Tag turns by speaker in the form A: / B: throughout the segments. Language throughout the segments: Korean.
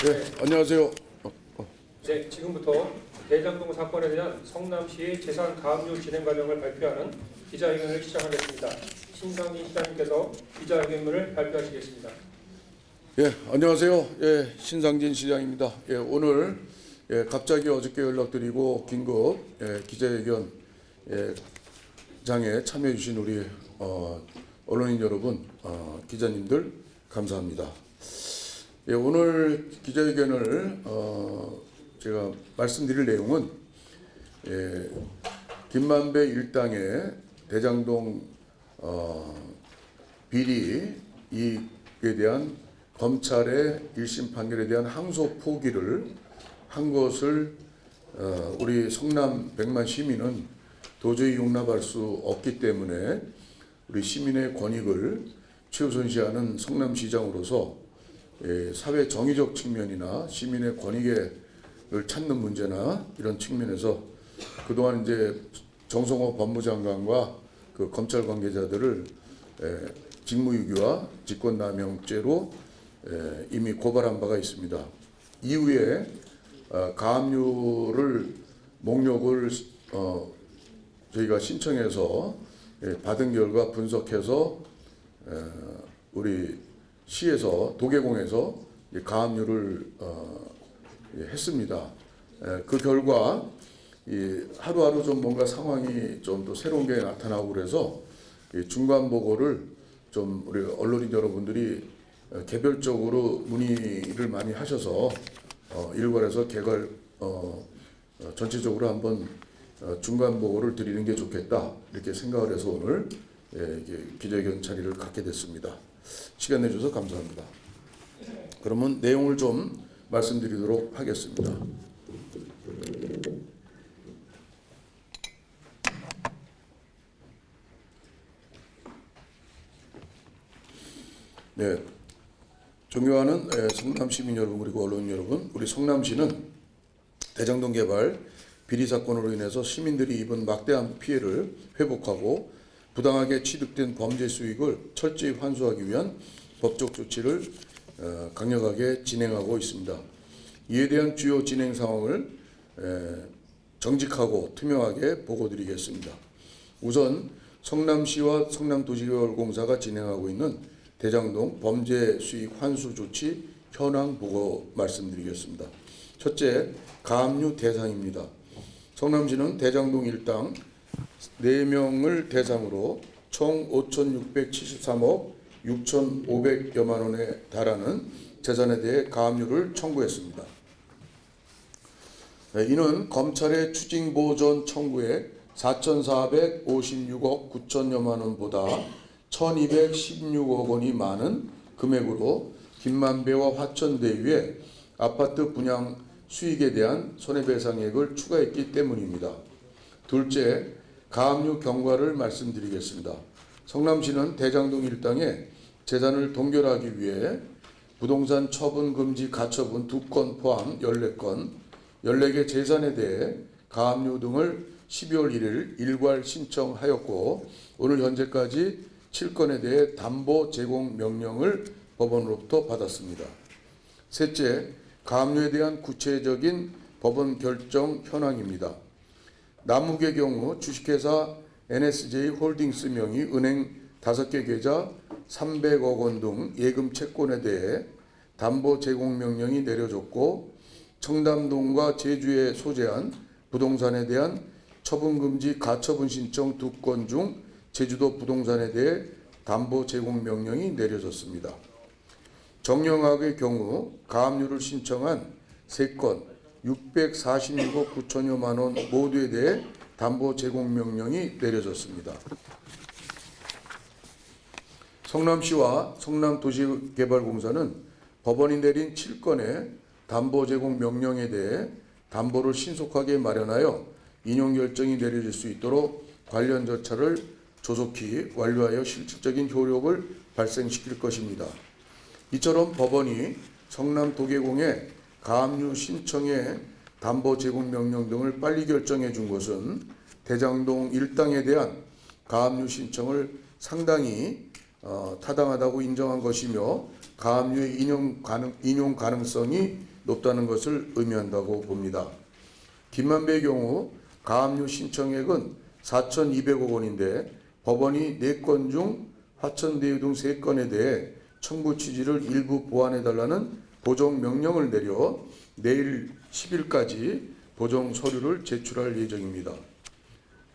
A: 네, 안녕하세요.
B: 네, 지금부터 대장동 사건에 대한 성남시의 재산 가압류 진행 과정을 발표하는 기자회견을 시작하겠습니다. 신상진 시장님께서 기자회견문을 발표하시겠습니다.
A: 예, 안녕하세요. 예, 신상진 시장입니다. 예, 오늘 갑자기 어저께 연락드리고 긴급 기자회견 장에 참여해 주신 우리 언론인 여러분, 기자님들 감사합니다. 예, 오늘 기자회견을 제가 말씀드릴 내용은 김만배 일당의 대장동 비리 이익에 대한 검찰의 1심 판결에 대한 항소 포기를 한 것을 우리 성남 100만 시민은 도저히 용납할 수 없기 때문에 우리 시민의 권익을 최우선시하는 성남시장으로서 사회 정의적 측면이나 시민의 권익을 찾는 문제나 이런 측면에서 그동안 이제 정성호 법무장관과 그 검찰 관계자들을 직무유기와 직권남용죄로 이미 고발한 바가 있습니다. 이후에 가압류를 목록을 저희가 신청해서 받은 결과 분석해서 우리 시에서 도계공에서 가압류를 했습니다. 그 결과 하루하루 좀 뭔가 상황이 좀 또 새로운 게 나타나고 그래서 중간 보고를 좀 우리 언론인 여러분들이 개별적으로 문의를 많이 하셔서 일괄해서 전체적으로 한번 중간 보고를 드리는 게 좋겠다 이렇게 생각을 해서 오늘 기자회견 자리를 갖게 됐습니다. 시간 내주셔서 감사합니다. 그러면 내용을 좀 말씀드리도록 하겠습니다. 네, 존경하는 성남 시민 여러분 그리고 언론 여러분, 우리 성남시는 대장동 개발 비리 사건으로 인해서 시민들이 입은 막대한 피해를 회복하고 부당하게 취득된 범죄 수익을 철저히 환수하기 위한 법적 조치를 강력하게 진행하고 있습니다. 이에 대한 주요 진행 상황을 정직하고 투명하게 보고드리겠습니다. 우선 성남시와 성남도시개발공사가 진행하고 있는 대장동 범죄 수익 환수 조치 현황 보고 말씀드리겠습니다. 첫째, 가압류 대상입니다. 성남시는 대장동 일당 4명을 대상으로 총 5,673억 6,500여만 원에 달하는 재산에 대해 가압류를 청구했습니다. 이는 검찰의 추징보전 청구에 4,456억 9천여만 원보다 1,216억 원이 많은 금액으로 김만배와 화천대유의 아파트 분양 수익에 대한 손해배상액을 추가했기 때문입니다. 둘째, 가압류 경과를 말씀드리겠습니다. 성남시는 대장동 일당의 재산을 동결하기 위해 부동산 처분 금지 가처분 2건 포함 14건, 14개 재산에 대해 가압류 등을 12월 1일 일괄 신청하였고 오늘 현재까지 7건에 대해 담보 제공 명령을 법원으로부터 받았습니다. 셋째, 가압류에 대한 구체적인 법원 결정 현황입니다. 남욱의 경우 주식회사 NSJ 홀딩스 명의 은행 5개 계좌 300억 원 등 예금 채권에 대해 담보 제공 명령이 내려졌고 청담동과 제주에 소재한 부동산에 대한 처분금지 가처분 신청 2건 중 제주도 부동산에 대해 담보 제공 명령이 내려졌습니다. 정영학의 경우 가압류를 신청한 3건 646억 9천여만 원 모두에 대해 담보 제공 명령이 내려졌습니다. 성남시와 성남도시개발공사는 법원이 내린 7건의 담보 제공 명령에 대해 담보를 신속하게 마련하여 인용 결정이 내려질 수 있도록 관련 절차를 조속히 완료하여 실질적인 효력을 발생시킬 것입니다. 이처럼 법원이 성남도계공의 가압류 신청의 담보 제공 명령 등을 빨리 결정해 준 것은 대장동 일당에 대한 가압류 신청을 상당히 타당하다고 인정한 것이며 가압류의 인용 가능성이 높다는 것을 의미한다고 봅니다. 김만배의 경우 가압류 신청액은 4,200억 원인데 법원이 4건 중 화천대유 등 3건에 대해 청구 취지를 일부 보완해달라는 보정 명령을 내려 내일 10일까지 보정 서류를 제출할 예정입니다.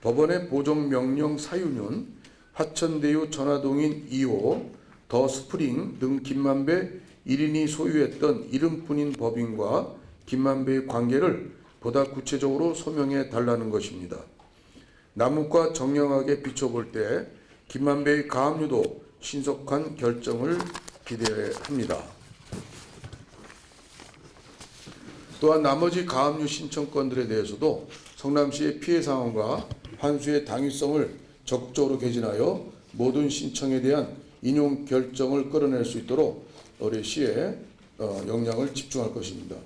A: 법원의 보정 명령 사유는 화천대유 전화동인 2호, 더 스프링 등 김만배 1인이 소유했던 이름뿐인 법인과 김만배의 관계를 보다 구체적으로 소명해 달라는 것입니다. 남욱과 정량하게 비춰볼 때 김만배의 가압류도 신속한 결정을 기대합니다. 또한 나머지 가압류 신청건들에 대해서도 성남시의 피해 상황과 환수의 당위성을 적극적으로 개진하여 모든 신청에 대한 인용 결정을 끌어낼 수 있도록 우리 시에 역량을 집중할 것입니다.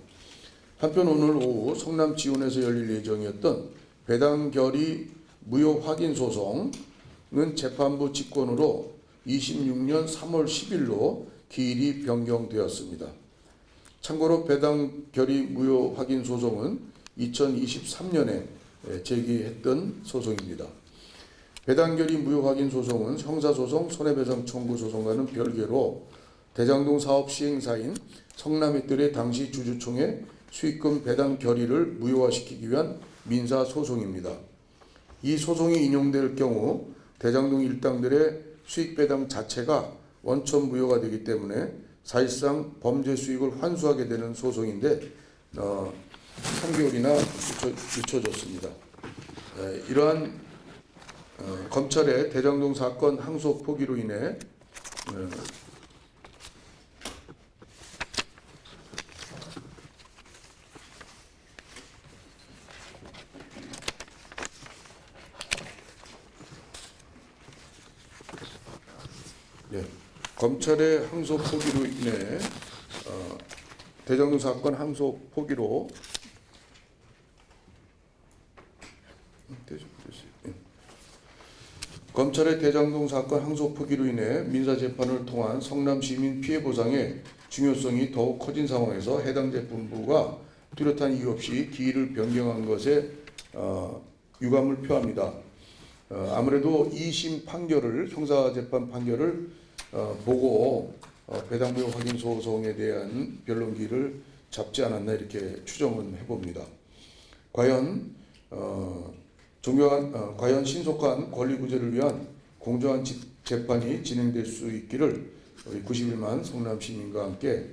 A: 한편 오늘 오후 성남지원에서 열릴 예정이었던 배당 결의 무효 확인 소송은 재판부 직권으로 26년 3월 10일로 기일이 변경되었습니다. 참고로 배당 결의 무효 확인 소송은 2023년에 제기했던 소송입니다. 배당 결의 무효 확인 소송은 형사소송 손해배상 청구 소송과는 별개로 대장동 사업 시행사인 성남의뜰의 당시 주주총회 수익금 배당 결의를 무효화시키기 위한 민사 소송입니다. 이 소송이 인용될 경우 대장동 일당들의 수익 배당 자체가 원천 무효가 되기 때문에 사실상 범죄 수익을 환수하게 되는 소송인데 3개월이나 늦춰졌습니다. 이러한 검찰의 대장동 사건 항소 포기로 인해 검찰의 항소 포기로 인해 대장동 사건 항소 포기로 검찰의 대장동 사건 항소 포기로 인해 민사재판을 통한 성남시민 피해 보상의 중요성이 더욱 커진 상황에서 해당 재판부가 뚜렷한 이유 없이 기일을 변경한 것에 유감을 표합니다. 아무래도 2심 판결을 형사재판 판결을 보고 배당 무효 확인 소송에 대한 변론기를 잡지 않았나 이렇게 추정은 해봅니다. 과연 과연 신속한 권리구제를 위한 공정한 재판이 진행될 수 있기를 우리 91만 성남 시민과 함께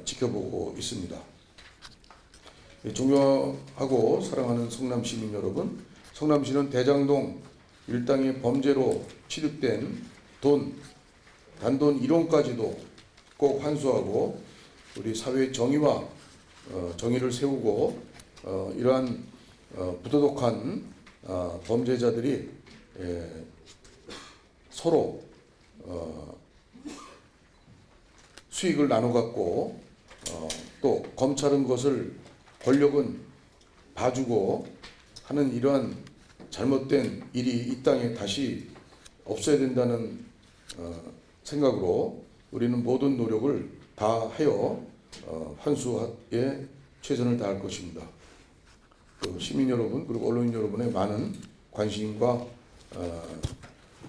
A: 지켜보고 있습니다. 존경하고 사랑하는 성남 시민 여러분, 성남시는 대장동 일당의 범죄로 취득된 단돈 1원까지도 꼭 환수하고 우리 사회의 정의와 정의를 세우고 이러한 부도덕한 범죄자들이 서로 수익을 나눠 갖고 또 검찰은 것을 권력은 봐주고 하는 이러한 잘못된 일이 이 땅에 다시 없어야 된다는 생각으로 우리는 모든 노력을 다하여 환수에 최선을 다할 것입니다. 시민 여러분 그리고 언론인 여러분의 많은 관심과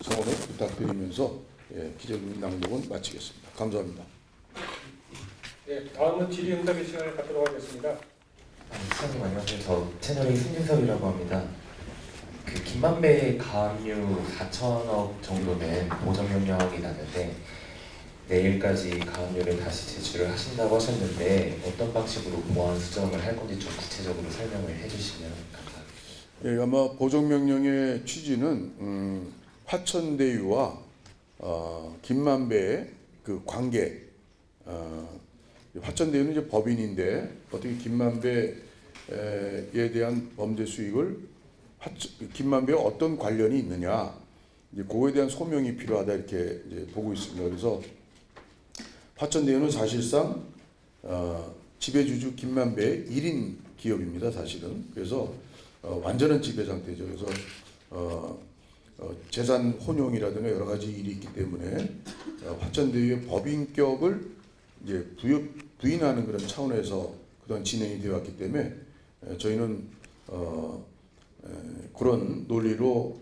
A: 성원을 부탁드리면서 기자님 낭독은 마치겠습니다. 감사합니다.
B: 네, 다음은 질의응답의 시간을 갖도록 하겠습니다.
C: 시장님 안녕하세요. 저 채널A 신진섭이라고 합니다. 그 김만배 가압류 4천억 정도 된 보정 명령이 나는데 내일까지 가압류를 다시 제출을 하신다고 하셨는데 어떤 방식으로 보완 수정을 할 건지 좀 구체적으로 설명을 해주시면 감사하겠습니다.
A: 아마 보정 명령의 취지는 화천대유와 김만배의 그 관계. 화천대유는 이제 법인인데 어떻게 김만배에 대한 범죄 수익을 김만배와 어떤 관련이 있느냐, 이제 그거에 대한 소명이 필요하다 이렇게 이제 보고 있습니다. 그래서 화천대유는 사실상 지배주주 김만배의 1인 기업입니다. 사실은. 그래서 완전한 지배 상태죠. 그래서 재산 혼용이라든가 여러 가지 일이 있기 때문에 화천대유의 법인격을 이제 부인하는 그런 차원에서 그동안 진행이 되어 왔기 때문에 저희는 그런 논리로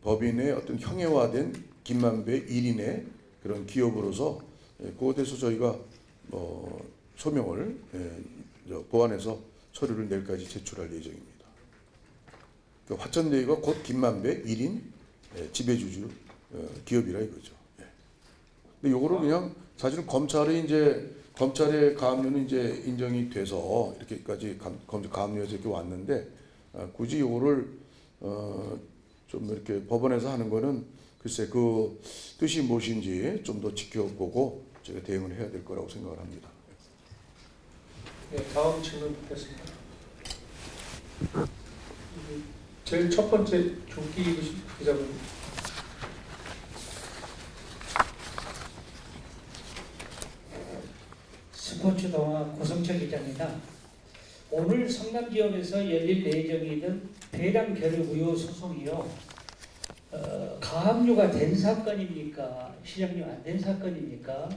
A: 법인의 어떤 형해화된 김만배 1인의 그런 기업으로서 그것에 대해서 저희가 소명을 보완해서 서류를 내일까지 제출할 예정입니다. 화천대유가 곧 김만배 1인 지배주주 기업이라 이거죠. 근데 요거를 그냥 사실은 검찰의 가압류는 이제 인정이 돼서 이렇게까지 가압류에서 이렇게 왔는데 굳이 요거를 좀 이렇게 법원에서 하는 거는 글쎄 그 뜻이 무엇인지 좀 더 지켜보고 제가 대응을 해야 될 거라고 생각을 합니다.
B: 네, 다음 질문 받겠습니다. 제일 첫 번째 조기 기자분.
D: 스포츠 동화 고성철 기자입니다. 오늘 성남지원에서 열릴 예정이던 배당 결의 무효 소송이요. 가압류가 된 사건입니까? 시장류 안 된 사건입니까?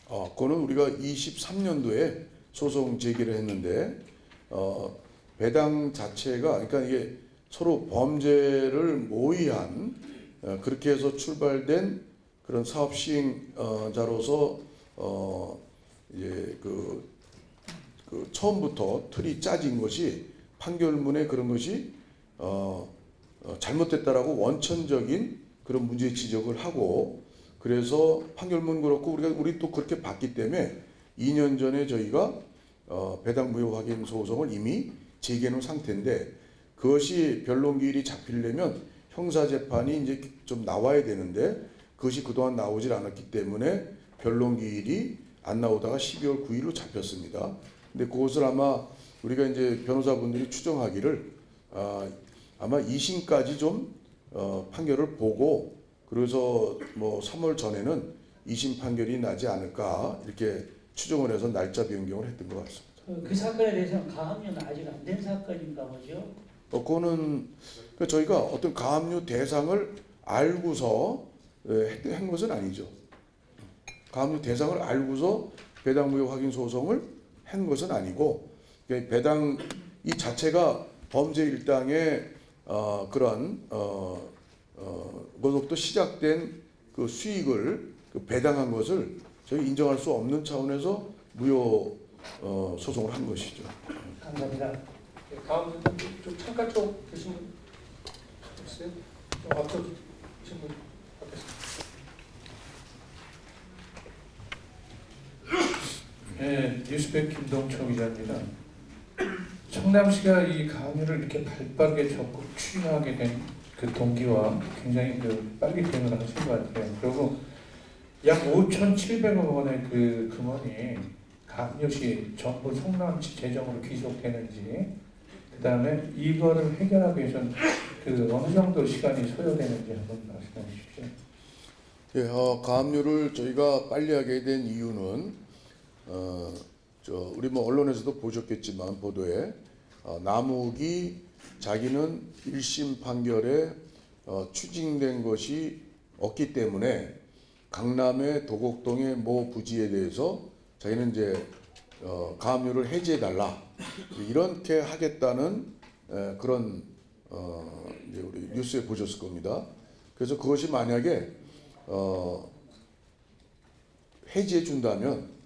A: 그거는 우리가 23년도에 소송 제기를 했는데 배당 자체가 그러니까 이게 서로 범죄를 모의한 그렇게 해서 출발된 그런 사업 시행자로서 이제 그 처음부터 틀이 짜진 것이 판결문에 그런 것이 잘못됐다라고 원천적인 그런 문제 지적을 하고 그래서 판결문 그렇고 우리 또 그렇게 봤기 때문에 2년 전에 저희가 배당 무효 확인 소송을 이미 제기해 놓은 상태인데 그것이 변론기일이 잡히려면 형사재판이 이제 좀 나와야 되는데 그것이 그동안 나오질 않았기 때문에 변론기일이 안 나오다가 12월 9일로 잡혔습니다. 근데 그것을 아마 우리가 이제 변호사분들이 추정하기를 아마 2심까지 좀 판결을 보고 그래서 뭐 3월 전에는 2심 판결이 나지 않을까 이렇게 추정을 해서 날짜 변경을 했던 것 같습니다.
D: 그 사건에 대해서는 가압류는 아직 안 된 사건인가 보죠?
A: 그거는 저희가 어떤 가압류 대상을 알고서 한 것은 아니죠. 가압류 대상을 알고서 배당 무효 확인 소송을 한 것은 아니고 배당 이 자체가 범죄 일당의 그런 그것부터 시작된 그 수익을 배당한 것을 저희 인정할 수 없는 차원에서 무효 소송을 한 것이죠.
D: 감사합니다.
B: 네, 다음 좀 창가 쪽 계신 분 있어요? 좀 앞쪽 질문 받겠습니다.
E: 네, 뉴스백 김동철 기자입니다. 성남시가 이 가압류를 이렇게 발빠르게 적극 추진하게 된 그 동기와 굉장히 빨리 대응을 하신 것 같아요. 그리고 약 5,700억 원의 그 금원이 가압류시 전부 성남시 재정으로 귀속되는지 그 다음에 이거를 해결하기 위해서는 어느 정도 시간이 소요되는지 한번 말씀해 주십시오.
A: 예, 가압류를 저희가 빨리 하게 된 이유는 우리 뭐 언론에서도 보셨겠지만 보도에 남욱이 자기는 1심 판결에 추징된 것이 없기 때문에 강남의 도곡동의 모 부지에 대해서 자기는 이제 가압류를 해지해 달라 이렇게 하겠다는 그런 이제 우리 뉴스에 보셨을 겁니다. 그래서 그것이 만약에 해지해 준다면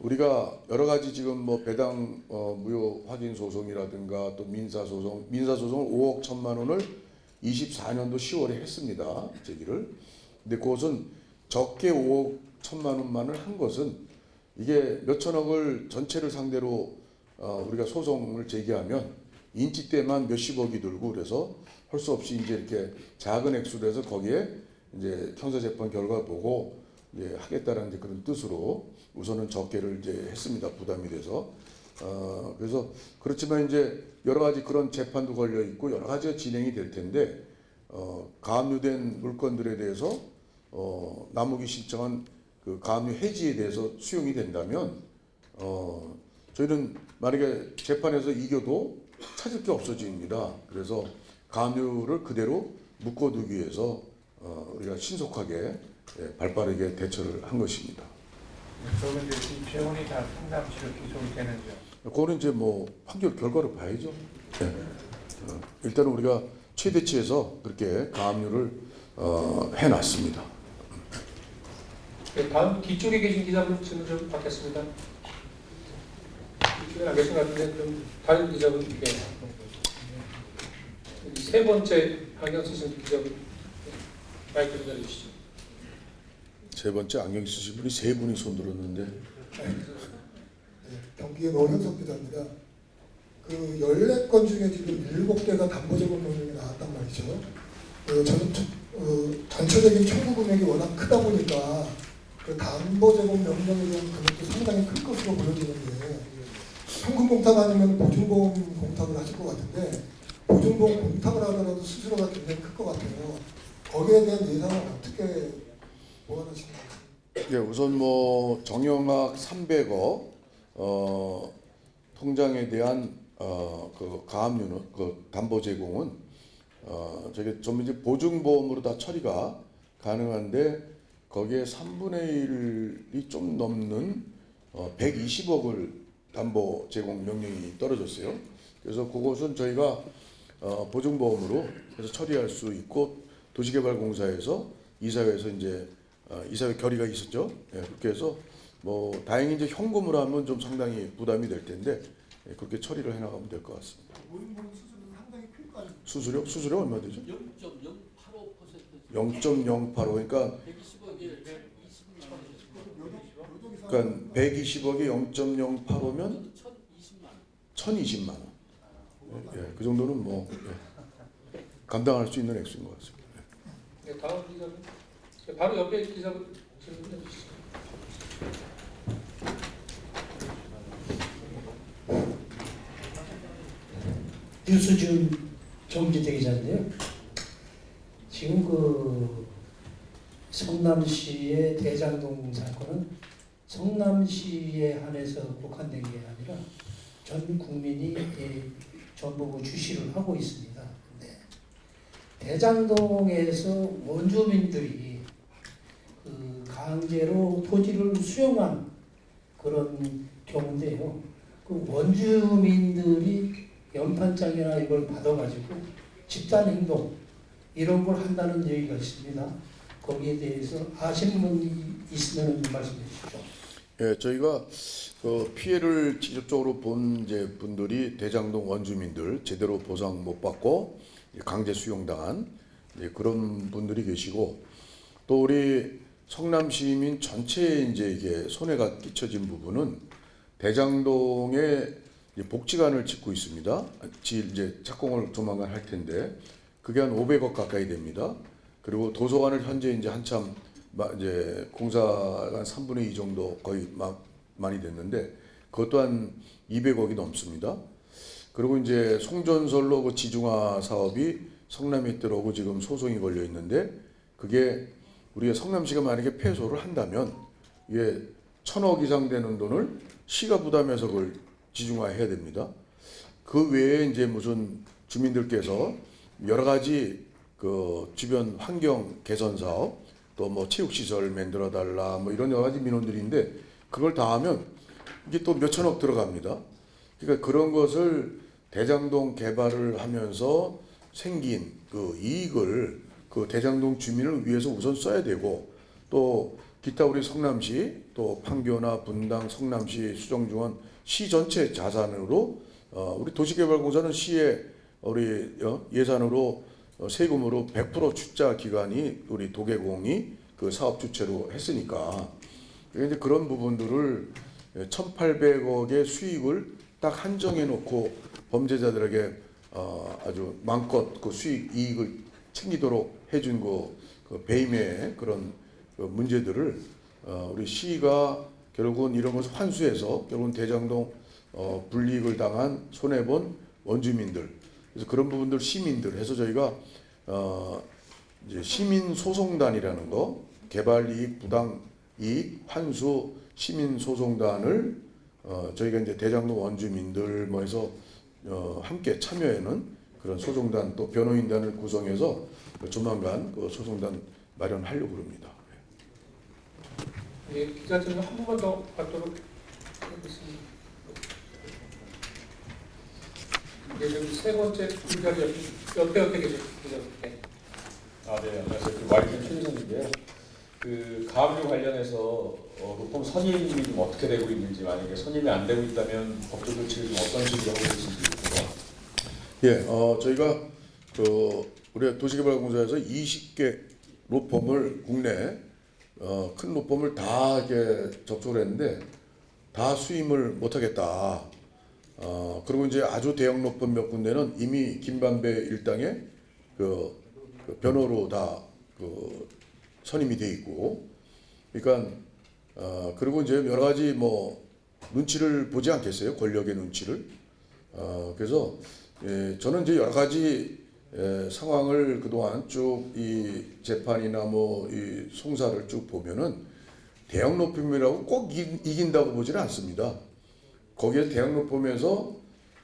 A: 우리가 여러 가지 지금 뭐 배당 무효 확인 소송이라든가 또 민사 소송을 5억 1천만 원을 24년도 10월에 했습니다. 제기를. 근데 그것은 적게 5억 1천만 원만을 한 것은 이게 몇 천억을 전체를 상대로 우리가 소송을 제기하면 인치 때만 몇십억이 들고 그래서 할 수 없이 이제 이렇게 작은 액수로 해서 거기에 이제 형사재판 결과 보고 이제 하겠다라는 이제 그런 뜻으로 우선은 적게를 이제 했습니다. 부담이 돼서. 그래서 그렇지만 이제 여러 가지 그런 재판도 걸려 있고 여러 가지가 진행이 될 텐데 가압류된 물건들에 대해서 남욱이 신청한 그 가압류 해지에 대해서 수용이 된다면 저희는 만약에 재판에서 이겨도 찾을 게 없어집니다. 그래서 가압류를 그대로 묶어두기 위해서 우리가 신속하게 발빠르게 대처를 한 것입니다.
E: 그러면 이제 이 재원이 다 성남시로 기속이 되는죠.
A: 그거는 이제 뭐 판결 결과를 봐야죠. 일단은 우리가 최대치에서 그렇게 가압류를 해놨습니다.
B: 네, 다음 뒤쪽에 계신 기자분 질문 좀 받겠습니다. 뒤쪽에 안 계신 것 같은데 좀 다른 기자분 세 번째 안경 쓰신 기자분 마이크 좀 내주시죠.
A: 세 번째 안경 쓰신 분이 세 분이 손 들었는데
F: 경기의 노현석 기자입니다. 그 14건 중에 지금 7개가 담보제공 명령이 나왔단 말이죠. 전체적인 청구 금액이 워낙 크다 보니까 그 담보제공 명령에 대한 금액도 상당히 클 것으로 보여지는데 현금 공탁 아니면 보증보험 공탁을 하실 것 같은데 보증보험 공탁을 하더라도 수수료가 굉장히 클 것 같아요. 거기에 대한 예상은 어떻게 보완하시나요?
A: 예, 우선 뭐 정형학 300억 통장에 대한 그 가압류는 그 담보 제공은 저게 좀 이제 보증보험으로 다 처리가 가능한데 거기에 3분의 1이 좀 넘는 120억을 담보 제공 명령이 떨어졌어요. 그래서 그것은 저희가 보증보험으로 해서 처리할 수 있고 도시개발공사에서 이사회에서 이제 이사회 결의가 있었죠. 예, 그렇게 해서 뭐 다행히 이제 현금으로 하면 좀 상당히 부담이 될 텐데 그렇게 처리를 해나가면 될 것 같습니다.
F: 보증보험 수수료는 상당히 클 거 아니에요?
A: 수수료 얼마 되죠?
G: 0.085%.
A: 0.085 그러니까
G: 120억에 20만 원.
A: 그러니까 120억에 0.085면
G: 1,020만 원.
A: 1,020만 원. 예, 그 정도는 뭐 감당할 수 있는 액수인 것 같습니다.
B: 네, 다음 기자분 바로 옆에 기자분 질문 해주시죠.
D: 뉴스준 정기대 기자인데요. 지금 그 성남시의 대장동 사건은 성남시에 한해서 국한된 게 아니라 전 국민이 전부 그 주시를 하고 있습니다. 근데 대장동에서 원주민들이 그 강제로 토지를 수용한 그런 경우인데요. 그 원주민들이 연판장이나 이걸 받아가지고 집단 행동 이런 걸 한다는 얘기가 있습니다. 거기에 대해서 아시는 분이 있으면 좀 말씀해 주시죠.
A: 예, 저희가 그 피해를 직접적으로 본 이제 분들이 대장동 원주민들 제대로 보상 못 받고 강제 수용당한 그런 분들이 계시고 또 우리 성남 시민 전체에 이제 이게 손해가 끼쳐진 부분은 대장동에 복지관을 짓고 있습니다. 이제 착공을 조만간 할 텐데 그게 한 500억 가까이 됩니다. 그리고 도서관을 현재 이제 한참 이제 공사가 한 3분의 2 정도 거의 많이 됐는데 그것 또한 200억이 넘습니다. 그리고 이제 송전설로 그 지중화 사업이 성남에 들어오고 지금 소송이 걸려 있는데 그게 우리가 성남시가 만약에 패소를 한다면 이게 1,000억 이상 되는 돈을 시가 부담해서 그걸 지중화해야 됩니다. 그 외에 이제 무슨 주민들께서 여러 가지 그 주변 환경 개선 사업 또 뭐 체육시설 만들어 달라 뭐 이런 여러 가지 민원들인데 그걸 다 하면 이게 또 몇천억 들어갑니다. 그러니까 그런 것을 대장동 개발을 하면서 생긴 그 이익을 그 대장동 주민을 위해서 우선 써야 되고 또 기타 우리 성남시 또 판교나 분당 성남시 수정중원 시 전체 자산으로 우리 도시개발공사는 시에 우리 예산으로 세금으로 100% 출자 기관이 우리 도계공이 그 사업 주체로 했으니까 이제 그런 부분들을 1,800억의 수익을 딱 한정해 놓고 범죄자들에게 아주 마음껏 그 수익 이익을 챙기도록 해준 그 배임의 그런 그 문제들을 우리 시가 결국은 이런 것을 환수해서 결국은 대장동 불이익을 당한 손해본 원주민들 그래서 그런 부분들 시민들 해서 저희가 이제 시민 소송단이라는 거 개발이익 부당이익 환수 시민 소송단을 저희가 이제 대장동 원주민들 뭐 해서 함께 참여하는 그런 소송단 또 변호인단을 구성해서 조만간 그 소송단 마련하려고 합니다.
B: 예, 기자님 한 번만 더 받도록 하겠습니다. 예, 여기 세 번째 기자님 옆에 계십니다. 네.
H: 네, 안녕하세요. YTN 최유선인데요. 가압류 관련해서 로펌 선임이 좀 어떻게 되고 있는지, 만약에 선임이 안 되고 있다면 법적 조치를 좀 어떤 식으로 하고 계신지 궁금합니다.
A: 저희가 우리 도시개발공사에서 20개 로펌을 국내 큰 로펌을 다 이렇게 접촉을 했는데 다 수임을 못하겠다. 그리고 이제 아주 대형 로펌 몇 군데는 이미 김반배 일당에 그 변호로 다 선임이 돼 있고, 그러니까 그리고 이제 여러 가지 뭐 눈치를 보지 않겠어요, 권력의 눈치를. 그래서 저는 이제 여러 가지 상황을 그동안 쭉 이 재판이나 뭐 이 송사를 쭉 보면은 대형 로펌이라고 꼭 이긴다고 보지는 않습니다. 거기에 대형 로펌에서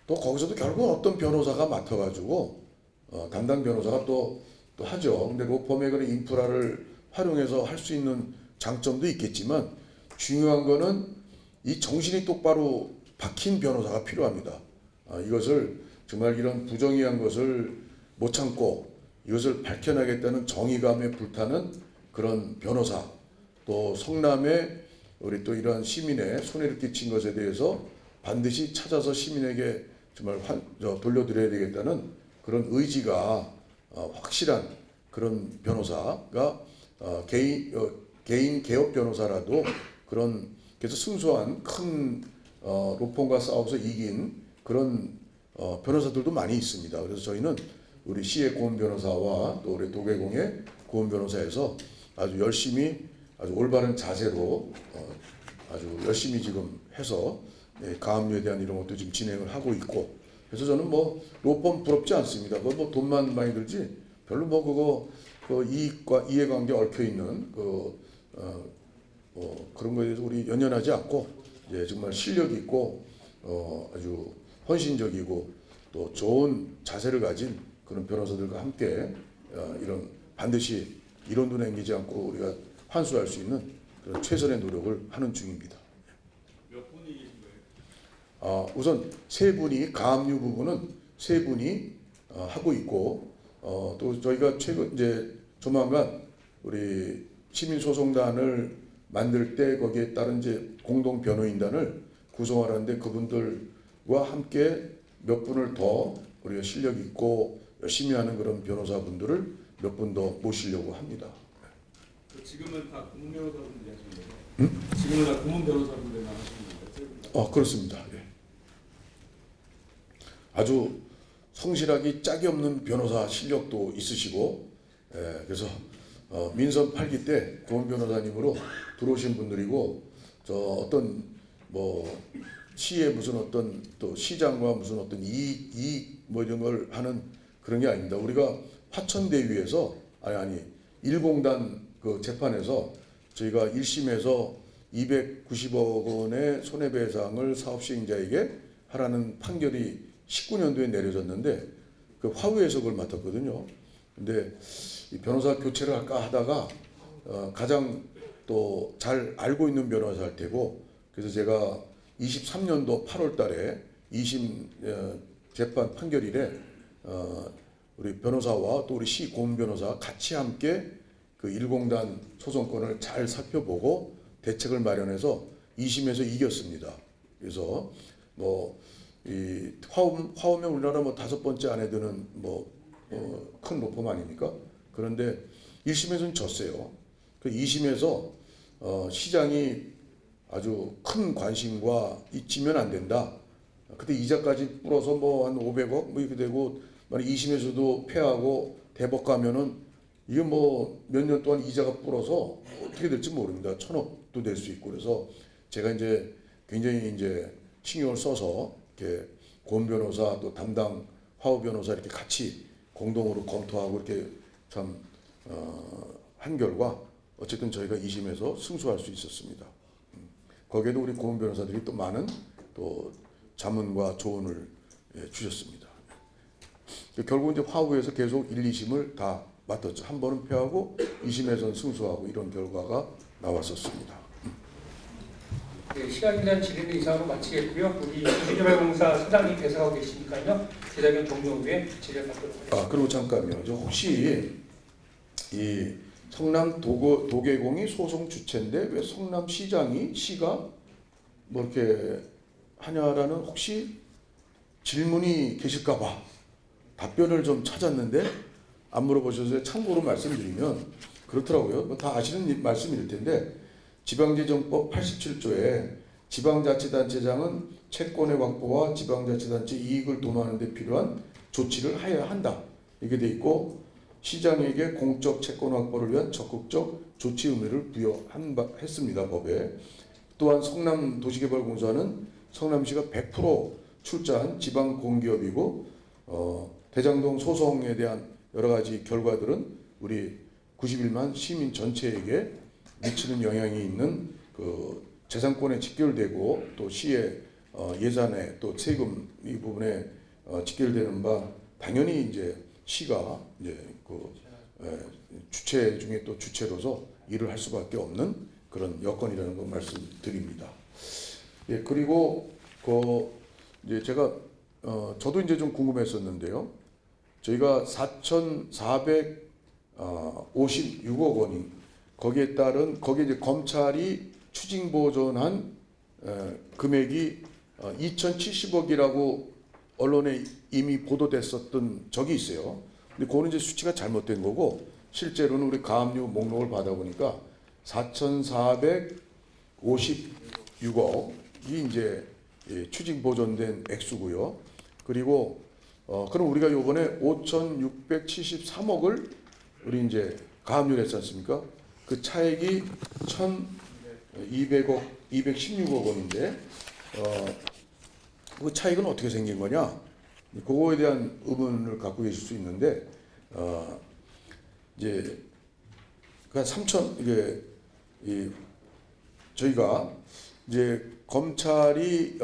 A: 또 거기서도 결국 어떤 변호사가 맡아가지고 담당 변호사가 또 하죠. 근데 로펌의 그런 인프라를 활용해서 할 수 있는 장점도 있겠지만 중요한 거는 이 정신이 똑바로 박힌 변호사가 필요합니다. 이것을 정말 이런 부정의한 것을 못 참고 이것을 밝혀내겠다는 정의감에 불타는 그런 변호사, 또 성남에 우리 또 이러한 시민의 손해를 끼친 것에 대해서 반드시 찾아서 시민에게 정말 돌려드려야 되겠다는 그런 의지가 확실한 그런 변호사가 개인 개업 변호사라도 그래서 승소한 큰 로펌과 싸워서 이긴 그런 변호사들도 많이 있습니다. 그래서 저희는 우리 시의 고은 변호사와 또 우리 도계공의 고은 변호사에서 아주 열심히 아주 올바른 자세로 아주 열심히 지금 해서 가압류에 대한 이런 것도 지금 진행을 하고 있고, 그래서 저는 뭐 로펌 부럽지 않습니다. 그거 뭐 돈만 많이 들지 별로 뭐 그거 이익과 이해관계 얽혀 있는 그런 거에 대해서 우리 연연하지 않고 정말 실력 있고 아주 헌신적이고 또 좋은 자세를 가진 그런 변호사들과 함께 이런 반드시 이론도 남기지 않고 우리가 환수할 수 있는 그런 최선의 노력을 하는 중입니다.
G: 몇 분이 계신 거예요?
A: 우선 세 분이 가압류 부분은 세 분이 하고 있고, 또 저희가 최근 이제 조만간 우리 시민소송단을 만들 때 거기에 따른 이제 공동 변호인단을 구성하는데 그분들과 함께 몇 분을 더 우리가 실력 있고 열심히 하는 그런 변호사분들을 몇 분 더 모시려고 합니다.
G: 지금은 다 고문 변호사분들이 하시는 거예요? 지금은 다 고문 변호사분들만 하시는 거예요?
A: 그렇습니다. 예. 아주 성실하기 짝이 없는 변호사 실력도 있으시고, 그래서 민선 8기 때 고은 변호사님으로 들어오신 분들이고, 저 어떤 뭐 시의 무슨 어떤 또 시장과 무슨 어떤 이익 뭐 이런 걸 하는 그런 게 아닙니다. 우리가 화천대유에서 아니 1공단 그 재판에서 저희가 1심에서 290억 원의 손해배상을 사업시행자에게 하라는 판결이 19년도에 내려졌는데 그 화우에서 그걸 맡았거든요. 근데 이 변호사 교체를 할까 하다가 가장 또 잘 알고 있는 변호사일 테고, 그래서 제가 23년도 8월 달에 2심 재판 판결일에 우리 변호사와 또 우리 시 고은 변호사 같이 함께 그 1공단 소송권을 잘 살펴보고 대책을 마련해서 2심에서 이겼습니다. 그래서 뭐 이 화우면 우리나라 뭐 5번째 안에 드는 큰 로펌 아닙니까? 그런데 1심에서는 졌어요. 그 2심에서 시장이 아주 큰 관심과 잊히면 안 된다. 그때 이자까지 불어서 뭐 한 500억 뭐 이렇게 되고, 만약 2심에서도 패하고 대법 가면은 이게 뭐 몇 년 동안 이자가 불어서 어떻게 될지 모릅니다. 1000억도 될 수 있고. 그래서 제가 이제 굉장히 이제 신경을 써서 이렇게 고은 변호사 또 담당 화우 변호사 이렇게 같이 공동으로 검토하고 이렇게 참 한 결과 어쨌든 저희가 2심에서 승소할 수 있었습니다. 거기에도 우리 고은 변호사들이 또 많은 또 자문과 조언을 주셨습니다. 결국 이제 화후에서 계속 1, 2심을 다 맡았죠. 한 번은 패하고 2심에서는 승소하고 이런 결과가 나왔었습니다.
B: 네, 시간에 대한 질의는 이상으로 마치겠고요. 우리 도시개발공사 사장님 대사하고 계시니까요. 기자회견 종료 후에 질의를 받도록 하겠습니다.
A: 그리고 잠깐요. 저 혹시 이 성남 도계공이 소송 주체인데 왜 성남시장이 시가 뭐 이렇게 하냐라는 혹시 질문이 계실까봐 답변을 좀 찾았는데 안 물어보셔서 참고로 말씀드리면 그렇더라고요. 뭐다 아시는 말씀일 텐데 지방재정법 87조에 지방자치단체장은 채권의 확보와 지방자치단체 이익을 도모하는 데 필요한 조치를 해야 한다. 이게 돼 있고 시장에게 공적 채권 확보를 위한 적극적 조치 의무를 부여했습니다. 법에. 또한 성남도시개발공사는 성남시가 100% 출자한 지방공기업이고 대장동 소송에 대한 여러 가지 결과들은 우리 91만 시민 전체에게 미치는 영향이 있는 그 재산권에 직결되고 또 시의 예산에 또 세금 이 부분에 직결되는 바 당연히 이제 시가 이제 그 주체 중에 또 주체로서 일을 할 수밖에 없는 그런 여건이라는 걸 말씀드립니다. 예, 그리고 이제 제가 저도 이제 좀 궁금했었는데요. 저희가 4,456억 원이 거기에 따른 거기에 이제 검찰이 추징 보존한 금액이 2,070억이라고 언론에 이미 보도됐었던 적이 있어요. 근데 그거는 이제 수치가 잘못된 거고 실제로는 우리 가압류 목록을 받아보니까 4,456억이 이제 추징 보존된 액수고요. 그리고 그럼 우리가 요번에 5,673억을 우리 이제 가압류를 했지 않습니까? 그 차액이 216억 원인데 그 차익은 어떻게 생긴 거냐? 그거에 대한 의문을 갖고 계실 수 있는데 이제 그 3천 이게 저희가 이제 검찰이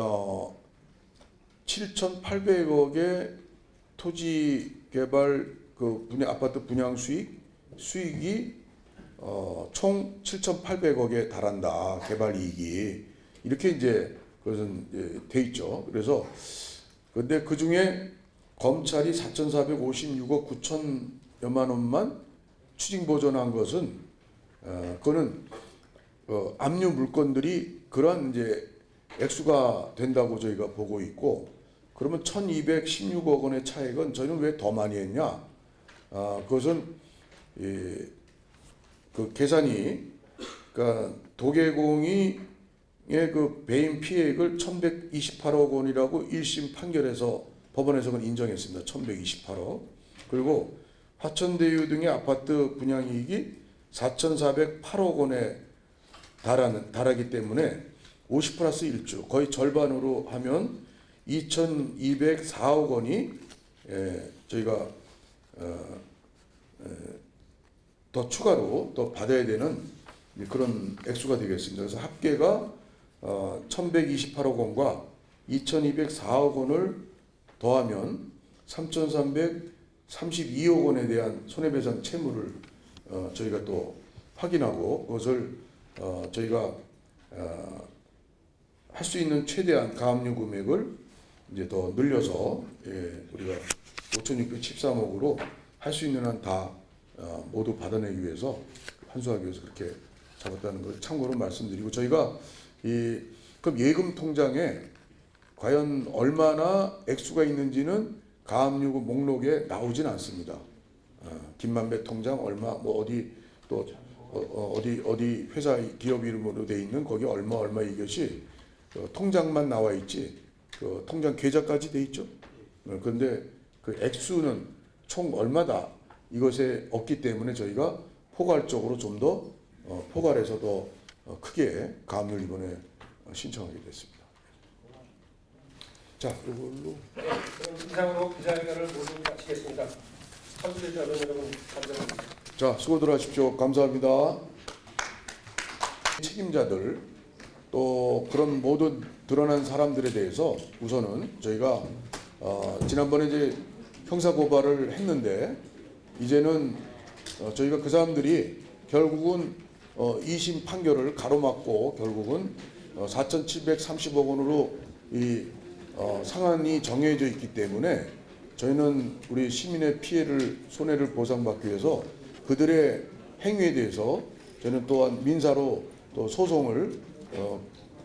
A: 7,800억의 토지 개발 그 아파트 분양 수익이 총 7,800억에 달한다. 개발 이익이 이렇게 이제 그것은 돼 있죠. 그래서 근데 그 중에 검찰이 4,456억 9천여만 원만 추징 보존한 것은 그거는 압류 물건들이 그런 이제 액수가 된다고 저희가 보고 있고 그러면 1,216억 원의 차액은 저희는 왜 더 많이 했냐? 그것은 그 계산이 그러니까 도계공이 그 배임 피해액을 1,128억 원이라고 1심 판결에서 법원에서는 인정했습니다. 1,128억. 그리고 화천대유 등의 아파트 분양이익이 4,408억 원에 달하기 때문에 50 플러스 1주 거의 절반으로 하면 2,204억 원이 저희가 더 추가로 더 받아야 되는 그런 액수가 되겠습니다. 그래서 합계가 1,128억 원과 2,204억 원을 더하면 3,332억 원에 대한 손해배상 채무를 저희가 또 확인하고 그것을 저희가 할 수 있는 최대한 가압류 금액을 이제 더 늘려서 우리가 5,613억으로 할 수 있는 한 다 모두 받아내기 위해서 환수하기 위해서 그렇게 잡았다는 걸 참고로 말씀드리고 저희가 그럼 예금 통장에 과연 얼마나 액수가 있는지는 가압류 목록에 나오진 않습니다. 김만배 통장 얼마 뭐 어디 또 어디 회사 기업 이름으로 돼 있는 거기 얼마 이것이 통장만 나와 있지 그 통장 계좌까지 돼 있죠. 그런데 그 액수는 총 얼마다 이것에 없기 때문에 저희가 포괄적으로 좀 더 포괄해서 더 크게 가압류를 이번에 신청하게 됐습니다. 자, 이걸로
B: 네, 그럼 이상으로 기자회견을 모두 마치겠습니다. 참석해주신 여러분 감사합니다.
A: 자, 수고들 하십시오. 감사합니다. 책임자들 또 그런 모든 드러난 사람들에 대해서 우선은 저희가 지난번에 이제 형사 고발을 했는데 이제는 저희가 그 사람들이 결국은 2심 판결을 가로막고 결국은 4,730억 원으로 이 상한이 정해져 있기 때문에 저희는 우리 시민의 피해를 손해를 보상받기 위해서 그들의 행위에 대해서 저는 또한 민사로 또 소송을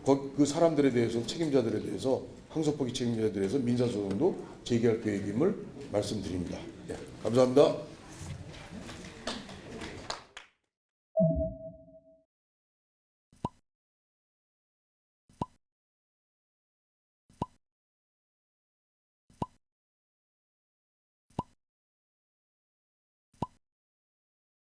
A: 그 사람들에 대해서 책임자들에 대해서 항소포기 책임자들에 대해서 민사소송도 제기할 계획임을 말씀드립니다. 네, 감사합니다.